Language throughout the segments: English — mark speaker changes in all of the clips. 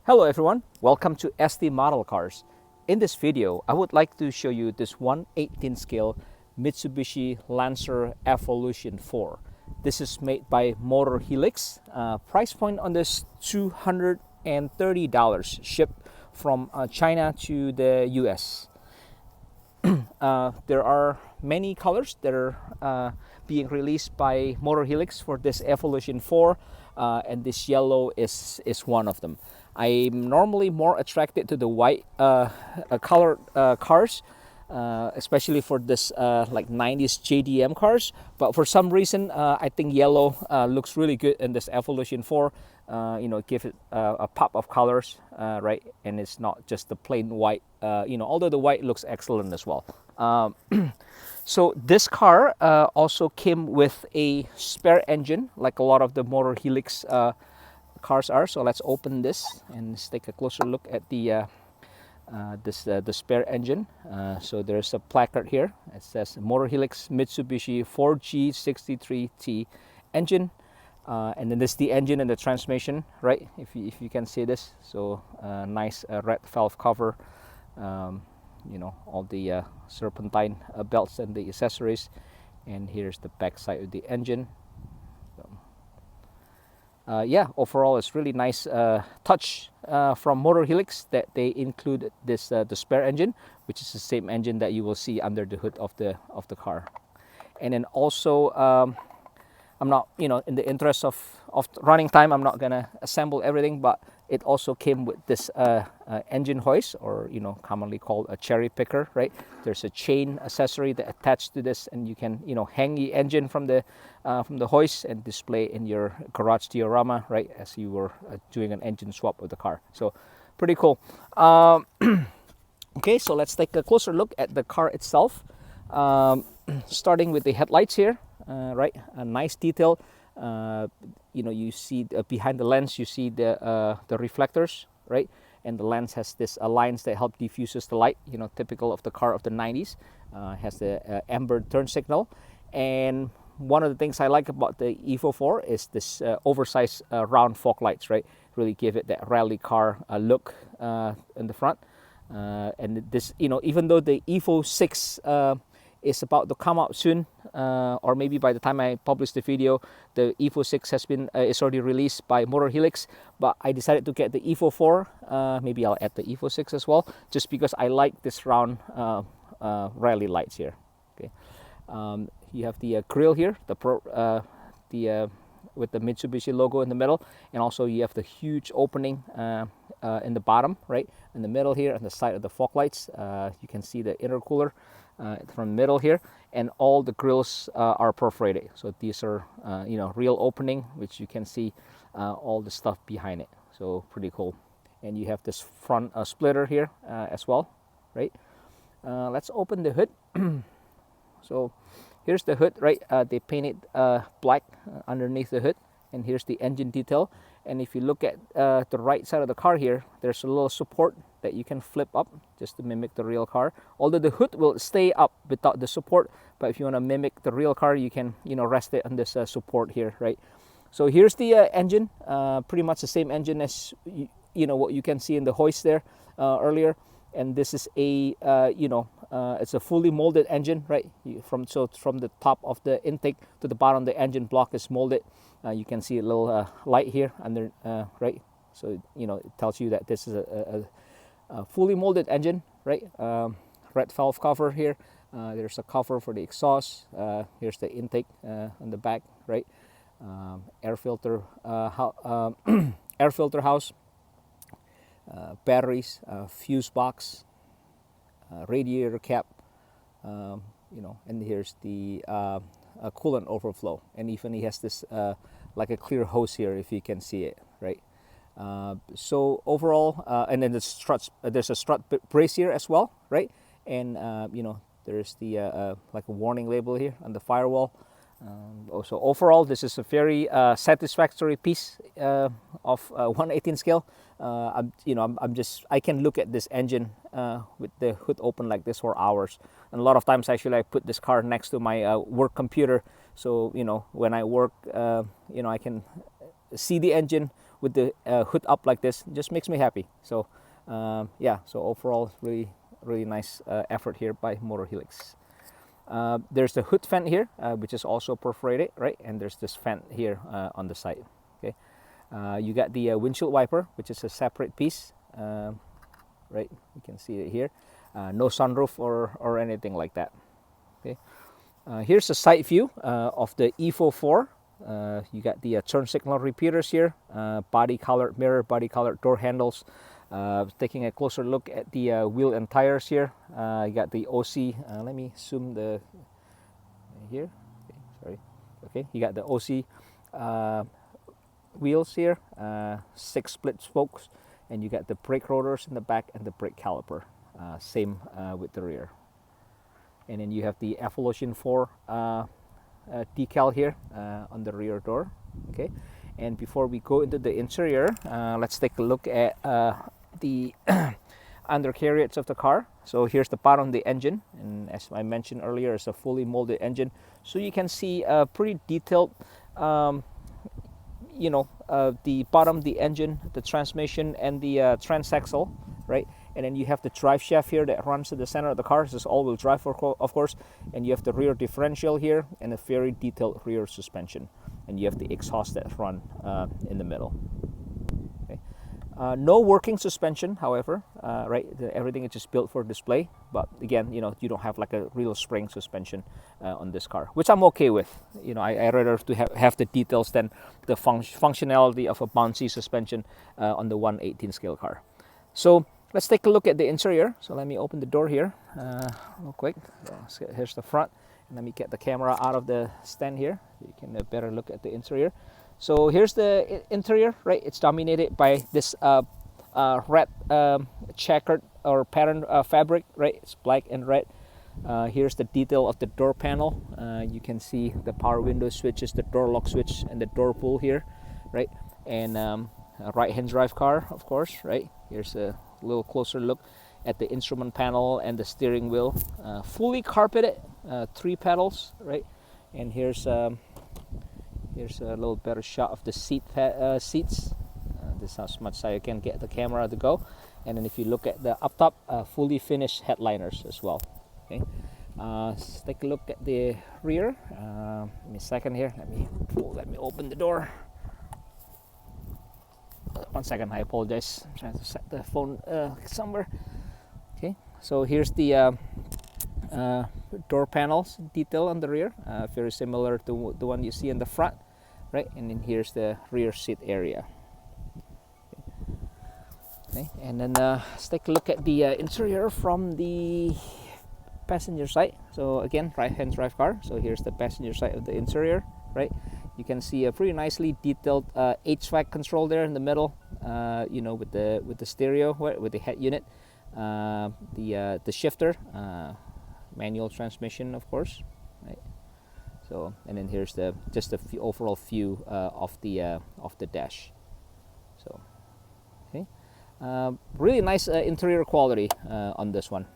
Speaker 1: Hello everyone, welcome to SD Model Cars. In this video, I would like to show you this 1/18 scale Mitsubishi Lancer Evolution 4. This is made by MotorHelix. Price point on this $230, shipped from China to the US. There are many colors that are being released by MotorHelix for this Evolution 4, and this yellow is one of them. I'm normally more attracted to the white colored cars, especially for this like 90s JDM cars, but for some reason I think yellow looks really good in this Evolution 4. Give it a pop of colors, right? And it's not just the plain white, although the white looks excellent as well. So this car also came with a spare engine, like a lot of the MotorHelix cars are. So let's open this and let's take a closer look at the spare engine. So there's a placard here. It says MotorHelix Mitsubishi 4G63T engine. And then this is the engine and the transmission, right? If you can see this, so nice red valve cover, all the serpentine belts and the accessories. And here's the back side of the engine. Yeah, overall it's really nice touch from MotorHelix that they include this the spare engine, which is the same engine that you will see under the hood of the car. And then also I'm not, in the interest of running time, I'm not gonna assemble everything, but it also came with this engine hoist, or commonly called a cherry picker, right? There's a chain accessory that attached to this, and you can hang the engine from the hoist and display in your garage diorama, right, as you were doing an engine swap with the car. So pretty cool. Okay, so let's take a closer look at the car itself. Starting with the headlights here. Right, a nice detail. You see behind the lens, you see the reflectors, right? And the lens has this lines that help diffuses the light. Typical of the car of the 90s. Has the amber turn signal. And one of the things I like about the Evo 4 is this oversized round fog lights, right? Really give it that rally car look in the front. And this, even though the Evo 6 is about to come out soon, or maybe by the time I publish the video, the Evo 6 has been is already released by MotorHelix. But I decided to get the Evo 4. Maybe I'll add the Evo 6 as well, just because I like this round rally lights here. Okay, you have the grill here, with the Mitsubishi logo in the middle, and also you have the huge opening in the bottom, right, in the middle here, on the side of the fog lights. You can see the intercooler from the middle here, and all the grills are perforated. So these are real opening, which you can see all the stuff behind it. So pretty cool. And you have this front splitter here as well, right? Let's open the hood. So here's the hood, right? They painted black underneath the hood, and here's the engine detail. And if you look at the right side of the car here, there's a little support that you can flip up just to mimic the real car. Although the hood will stay up without the support, but if you want to mimic the real car, you can rest it on this support here, right? So here's the engine, pretty much the same engine as what you can see in the hoist there earlier. And this is a it's a fully molded engine, right? From the top of the intake to the bottom, the engine block is molded. You can see a little light here under, right? So it tells you that this is a fully molded engine, right? Red valve cover here. There's a cover for the exhaust. Here's the intake on the back, right? Air filter air filter house. Batteries, fuse box, radiator cap, and here's the coolant overflow, and even he has this like a clear hose here, if you can see it, right? So overall, and then the struts, there's a strut brace here as well, right? And there's the like a warning label here on the firewall. Also overall, this is a very satisfactory piece of 1/18 scale. I can look at this engine with the hood open like this for hours. And a lot of times, actually, I put this car next to my work computer. So when I work, I can see the engine with the hood up like this, just makes me happy. So yeah, so overall really nice effort here by MotorHelix. There's the hood vent here, which is also perforated, right? And there's this vent here on the side. Okay, you got the windshield wiper, which is a separate piece, right? You can see it here. No sunroof or anything like that. Okay, here's the side view of the E44. You got the turn signal repeaters here, body colored mirror, body colored door handles. Taking a closer look at the wheel and tires here. You got the OC. Let me zoom the here. Okay, sorry. Okay, you got the OC wheels here, 6 split spokes, and you got the brake rotors in the back and the brake caliper. Same with the rear. And then you have the Evolution 4 decal here on the rear door. Okay, and before we go into the interior, let's take a look at the undercarriage of the car. So here's the bottom of the engine, and as I mentioned earlier, it's a fully molded engine, so you can see a pretty detailed you know, the bottom of the engine, the transmission, and the transaxle, right? And then you have the drive shaft here that runs to the center of the car. This is all-wheel drive, of course. And you have the rear differential here and a very detailed rear suspension. And you have the exhaust that run in the middle. Okay. No working suspension, however, right? Everything is just built for display. But again, you know, you don't have like a real spring suspension on this car, which I'm okay with. You know, I rather to have the details than the functionality of a bouncy suspension on the 1/18 scale car. So let's take a look at the interior. So let me open the door here real quick. So here's the front. And let me get the camera out of the stand here. You can better look at the interior. So here's the interior, right? It's dominated by this red checkered or pattern fabric, right? It's black and red. Here's the detail of the door panel. You can see the power window switches, the door lock switch, and the door pull here, right? And a right-hand drive car, of course, right? Here's a little closer look at the instrument panel and the steering wheel. Fully carpeted, 3 pedals, right? And here's a little better shot of the seats. This is as much as I can get the camera to go. And then if you look at the up top, fully finished headliners as well. Okay, let's take a look at the rear. Give me a second here. Let me open the door. 1 second, I apologize. I'm trying to set the phone somewhere. Okay, so here's the door panels detail on the rear, very similar to the one you see in the front, right? And then here's the rear seat area. Okay, and then let's take a look at the interior from the passenger side. So again, right-hand drive car. So here's the passenger side of the interior, right? You can see a pretty nicely detailed HVAC control there in the middle. You know, with the stereo, with the head unit, the shifter, manual transmission, of course, right? So, and then here's just the overall view of the dash. So, okay, really nice interior quality on this one.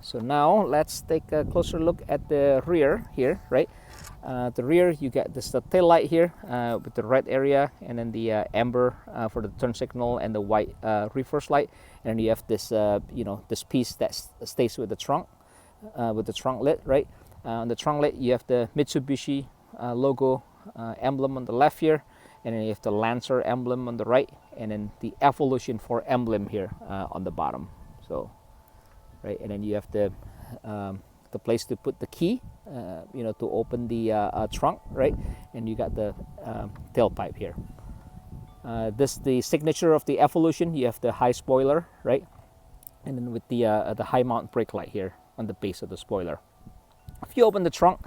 Speaker 1: So now let's take a closer look at the rear here, right? The rear, you get the tail light here with the red area, and then the amber for the turn signal, and the white reverse light. And you have this, you know, this piece that stays with the trunk lid, right? On the trunk lid, you have the Mitsubishi logo emblem on the left here, and then you have the Lancer emblem on the right, and then the Evolution 4 emblem here on the bottom. So, right, and then you have the place to put the key, you know, to open the trunk, right? And you got the tailpipe here. This the signature of the Evolution. You have the high spoiler, right? And then with the high mount brake light here on the base of the spoiler. If you open the trunk,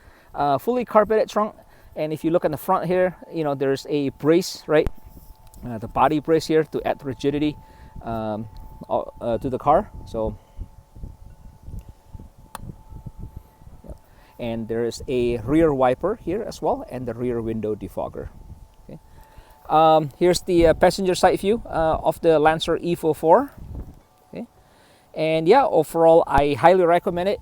Speaker 1: fully carpeted trunk, and if you look in the front here, you know, there's a brace, right? The body brace here to add rigidity to the car. So, and there is a rear wiper here as well, and the rear window defogger. Okay. Here's the passenger side view of the Lancer E44. Okay. And yeah, overall, I highly recommend it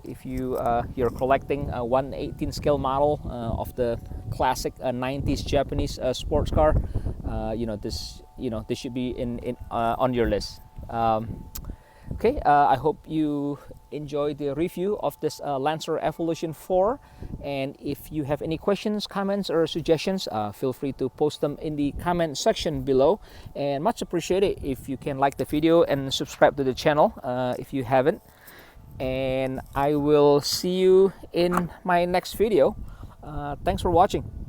Speaker 1: if you're collecting a 1/18 scale model of the classic 90s Japanese sports car, this should be in on your list. Okay, I hope you enjoyed the review of this Lancer Evolution 4, and if you have any questions, comments, or suggestions, feel free to post them in the comment section below, and much appreciated if you can like the video and subscribe to the channel if you haven't. And I will see you in my next video. Thanks for watching.